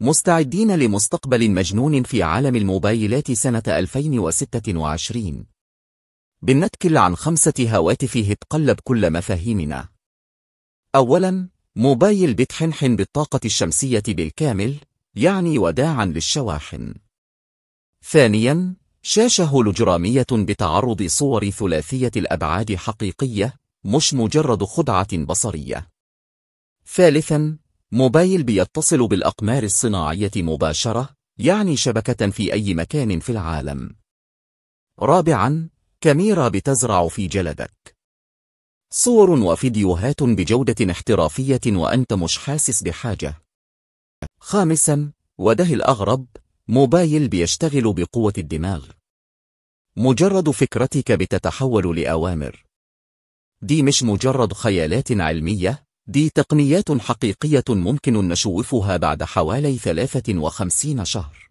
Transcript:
مستعدين لمستقبل مجنون في عالم الموبايلات سنة 2026. بنتكل عن 5 هواتف تقلب كل مفاهيمنا. أولاً، موبايل بتحنحن بالطاقة الشمسية بالكامل، يعني وداعاً للشواحن. ثانياً، شاشة هولوجرامية بتعرض صور ثلاثية الأبعاد حقيقية، مش مجرد خدعة بصرية. ثالثاً، موبايل بيتصل بالأقمار الصناعية مباشرة، يعني شبكة في أي مكان في العالم. رابعاً، كاميرا بتزرع في جلدك. صور وفيديوهات بجودة احترافية وأنت مش حاسس بحاجة. خامساً، وده الأغرب، موبايل بيشتغل بقوة الدماغ. مجرد فكرتك بتتحول لأوامر. دي مش مجرد خيالات علمية، دي تقنيات حقيقية ممكن نشوفها بعد حوالي 53 شهر.